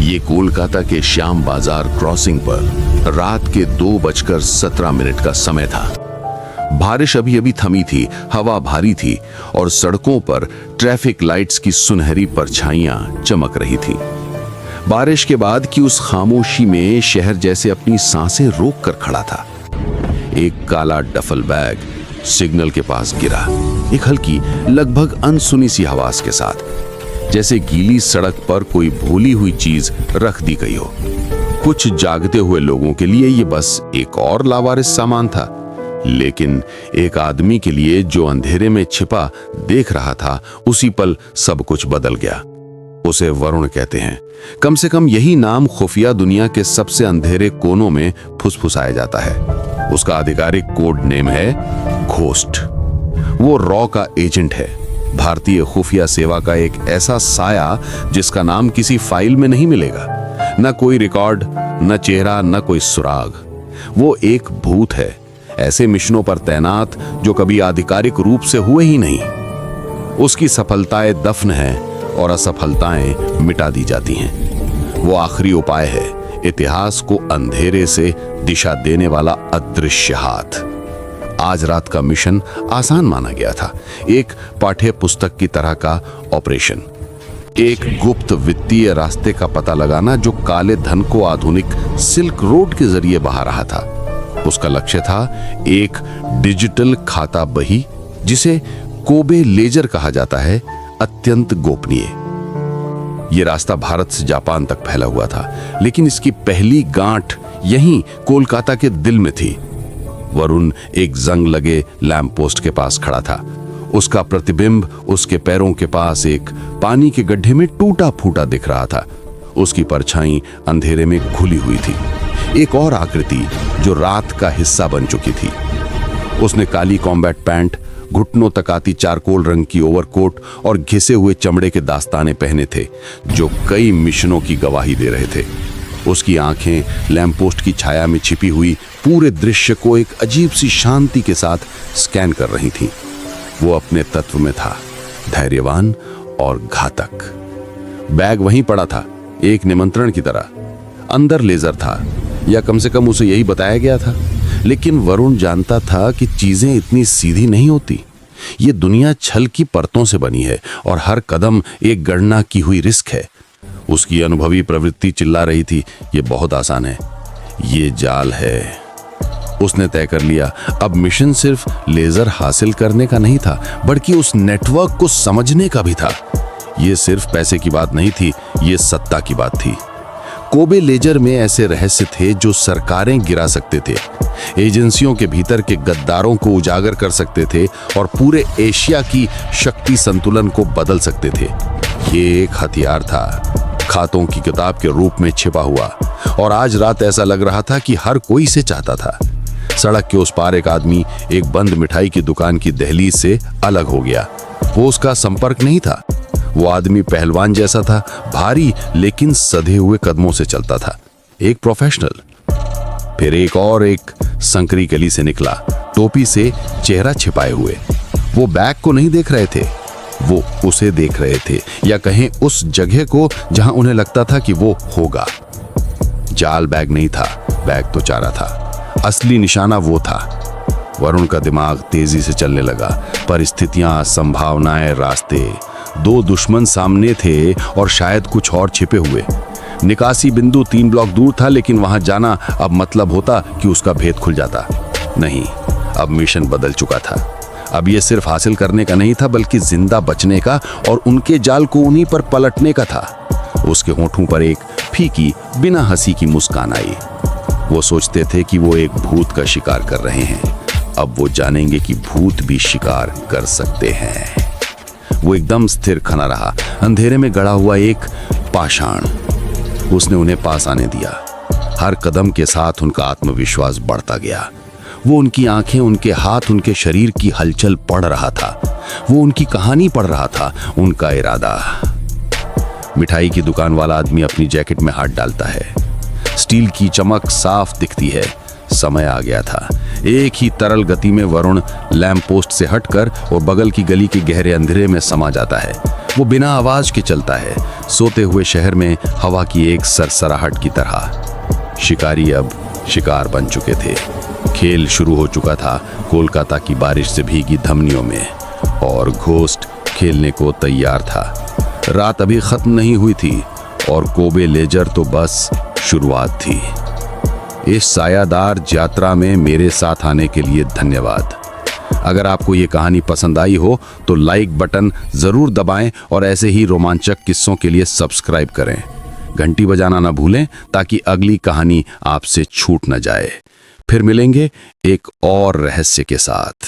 ये कोलकाता के श्याम बाजार क्रॉसिंग पर रात के 2:17 का समय था। बारिश अभी अभी थमी थी, हवा भारी थी और सड़कों पर ट्रैफिक लाइट्स की सुनहरी परछाइयां चमक रही थी। बारिश के बाद की उस खामोशी में शहर जैसे अपनी सांसें रोक कर खड़ा था। एक काला डफल बैग सिग्नल के पास गिरा, एक हल्की लगभग अनसुनी सी आवाज के साथ, जैसे गीली सड़क पर कोई भूली हुई चीज रख दी गई हो। कुछ जागते हुए लोगों के लिए ये बस एक और लावारिस सामान था, लेकिन एक आदमी के लिए जो अंधेरे में छिपा देख रहा था, उसी पल सब कुछ बदल गया। उसे वरुण कहते हैं। कम से कम यही नाम खुफिया दुनिया के सबसे अंधेरे कोनों में फुसफुसाया जाता है। उसका आधिकारिक कोड नेम है घोस्ट। वो रॉ का एजेंट है, भारतीय खुफिया सेवा का एक ऐसा साया जिसका नाम किसी फाइल में नहीं मिलेगा। न कोई रिकॉर्ड, न चेहरा, न कोई सुराग। वो एक भूत है, ऐसे मिशनों पर तैनात जो कभी आधिकारिक रूप से हुए ही नहीं। उसकी सफलताएं दफन है और असफलताएं मिटा दी जाती हैं। वो आखिरी उपाय है, इतिहास को अंधेरे से दिशा देने वाला अदृश्य हाथ। आज रात का मिशन आसान माना गया था, एक पाठ्य पुस्तक की तरह का ऑपरेशन, एक गुप्त वित्तीय रास्ते का पता लगाना जो काले धन को आधुनिक सिल्क रोड के जरिए बहा रहा था। उसका लक्ष्य था एक डिजिटल खाता बही, जिसे कोबे लेजर कहा जाता है, अत्यंत गोपनीय। यह रास्ता भारत से जापान तक फैला हुआ था, लेकिन इसकी पहली गांठ यहीं कोलकाता के दिल में थी। वरुण एक जंग लगे लैंप पोस्ट के पास खड़ा था। उसका प्रतिबिंब उसके पैरों के पास एक पानी के गड्ढे में टूटा फूटा दिख रहा था। उसकी परछाई अंधेरे में घुली हुई थी, एक और आकृति जो रात का हिस्सा बन चुकी थी। उसने काली कॉम्बैट पैंट, घुटनों तक आती चारकोल रंग की ओवरकोट और घिसे हुए चमड़े के दास्ताने पहने थे, जो कई मिशनों की गवाही दे रहे थे। उसकी आंखें लैंपपोस्ट की छाया में छिपी हुई पूरे दृश्य को एक अजीब सी शांति के साथ स्कैन कर रही थी। वो अपने तत्व में था, धैर्यवान और घातक। बैग वहीं पड़ा था, एक निमंत्रण की तरह। अंदर लेजर था, या कम से कम उसे यही बताया गया था। लेकिन वरुण जानता था कि चीजें इतनी सीधी नहीं होती। ये दुनिया छल की परतों से बनी है और हर कदम एक गणना की हुई रिस्क है। उसकी अनुभवी प्रवृत्ति चिल्ला रही थी, ये बहुत आसान है, ये जाल है। उसने तय कर लिया, अब मिशन सिर्फ लेजर हासिल करने का नहीं था, बल्कि उस नेटवर्क को समझने का भी था। ये सिर्फ पैसे की बात नहीं थी, ये सत्ता की बात थी। कोबे लेजर में ऐसे रहस्य थे जो सरकारें गिरा सकते थे, एजेंसियों के भीतर के गद्दारों को उजागर कर सकते थे और पूरे एशिया की शक्ति संतुलन को बदल सकते थे। ये एक हथियार था, खातों की किताब के रूप में छिपा हुआ, और आज रात ऐसा लग रहा था कि हर कोई इसे चाहता था। सड़क के उस पार एक आदमी एक बंद मिठाई की दुकान की दहलीज से अलग हो गया। वो उसका संपर्क नहीं था। वो आदमी पहलवान जैसा था, भारी लेकिन सधे हुए कदमों से चलता था, एक प्रोफेशनल। फिर एक संकरी गली से निकला, टोपी से चेहरा छिपाए हुए। वो बैग को नहीं देख रहे थे, वो उसे देख रहे थे, या कहें उस जगह को जहां उन्हें लगता था कि वो होगा। जाल बैग नहीं था, बैग तो चारा था। असली निशाना वो था। वरुण का दिमाग तेजी से चलने लगा। परिस्थितियां, संभावनाएं, रास्ते। दो दुश्मन सामने थे और शायद कुछ और छिपे हुए। निकासी बिंदु 3 ब्लॉक दूर था, लेकिन वहां जाना अब मतलब होता कि उसका भेद खुल जाता। नहीं, अब मिशन बदल चुका था। अब यह सिर्फ हासिल करने का नहीं था, बल्कि जिंदा बचने का और उनके जाल को उन्हीं पर पलटने का था। उसके होठों पर एक फीकी, बिना हंसी की मुस्कान आई। वो सोचते थे कि वो एक भूत का शिकार कर रहे हैं। अब वो जानेंगे कि भूत भी शिकार कर सकते हैं। वो एकदम स्थिर खड़ा रहा, अंधेरे में गड़ा हुआ एक पाषाण। उसने उन्हें पास आने दिया। हर कदम के साथ उनका आत्मविश्वास बढ़ता गया। वो उनकी आंखें, उनके हाथ, उनके शरीर की हलचल पढ़ रहा था। वो उनकी कहानी पढ़ रहा था, उनका इरादा। मिठाई की दुकान वाला आदमी अपनी जैकेट में हाथ डालता है। स्टील की चमक साफ दिखती है। समय आ गया था। एक ही तरल गति में वरुण लैंप पोस्ट से हटकर और बगल की गली के गहरे अंधेरे में समा जाता है। वो बिना आवाज के चलता है, सोते हुए शहर में हवा की एक सरसराहट की तरह। शिकारी अब शिकार बन चुके थे। खेल शुरू हो चुका था कोलकाता की बारिश से भीगी धमनियों में, और घोस्ट खेलने को तैयार था। रात अभी खत्म नहीं हुई थी और कोबे लेजर तो बस शुरुआत थी। इस सायादार यात्रा में मेरे साथ आने के लिए धन्यवाद। अगर आपको ये कहानी पसंद आई हो तो लाइक बटन जरूर दबाएं और ऐसे ही रोमांचक किस्सों के लिए सब्सक्राइब करें। घंटी बजाना ना भूलें ताकि अगली कहानी आपसे छूट न जाए। फिर मिलेंगे एक और रहस्य के साथ।